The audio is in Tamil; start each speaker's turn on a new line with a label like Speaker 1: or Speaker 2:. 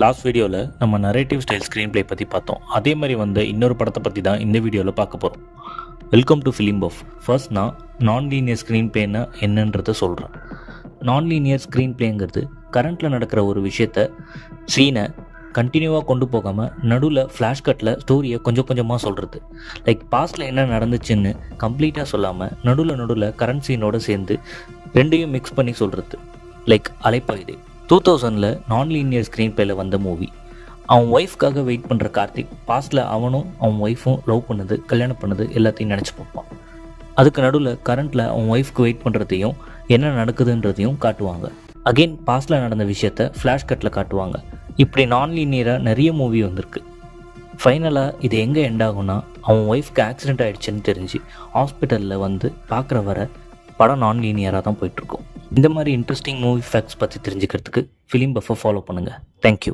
Speaker 1: லாஸ்ட் வீடியோவில் நம்ம நரேட்டிவ் ஸ்டைல் ஸ்க்ரீன் ப்ளே பற்றி பார்த்தோம். அதே மாதிரி வந்த இன்னொரு படத்தை பற்றி தான் இந்த வீடியோவில் பார்க்க போகிறோம். Welcome to film puff. First நான் நான் லீனியர் ஸ்க்ரீன் ப்ளேன்னா என்னன்றதை சொல்கிறேன். நான் லீனியர் ஸ்க்ரீன் ப்ளேங்கிறது கரண்ட்டில் நடக்கிற ஒரு விஷயத்தை சீனை கண்டினியூவாக கொண்டு போகாமல் நடுவில் ஃப்ளாஷ்கட்டில் ஸ்டோரியை கொஞ்சம் கொஞ்சமாக சொல்கிறது. லைக் பாஸ்டில் என்ன நடந்துச்சுன்னு கம்ப்ளீட்டாக சொல்லாமல் நடுவில் கரண்ட் சீனோடு சேர்ந்து ரெண்டையும் மிக்ஸ் பண்ணி சொல்கிறது. லைக் அலைப்பாயுதே 2000 நான் லீனியர் ஸ்க்ரீன் ப்ளேயில் வந்த மூவி. அவன் ஒய்ஃப்காக வெயிட் பண்ணுற கார்த்திக் பாஸ்டில் அவனும் அவன் ஒய்ஃபும் லவ் பண்ணது, கல்யாணம் பண்ணது எல்லாத்தையும் நினச்சி பார்ப்பான். அதுக்கு நடுவில் கரண்ட்டில் அவன் ஒய்ஃப்க்கு வெயிட் பண்ணுறதையும் என்ன நடக்குதுன்றதையும் காட்டுவாங்க. அகெயின் பாஸ்டில் நடந்த விஷயத்த ஃப்ளாஷ்கட்டில் காட்டுவாங்க. இப்படி நான் லீனியராக நிறைய மூவி வந்திருக்கு. ஃபைனலாக இது எங்கே எண்ட் ஆகும்னா, அவன் ஒய்ஃப்க்கு ஆக்சிடென்ட் ஆகிடுச்சுன்னு தெரிஞ்சு ஹாஸ்பிட்டலில் வந்து பார்க்குற வர படம் நான் லீனியராக தான் போயிட்டுருக்கோம். இந்த மாதிரி இன்ட்ரெஸ்டிங் மூவி ஃபேக்ட்ஸ் பற்றி தெரிஞ்சுக்கிறதுக்கு ஃபிலிம் பஃபை ஃபாலோ பண்ணுங்கள். தேங்க்யூ.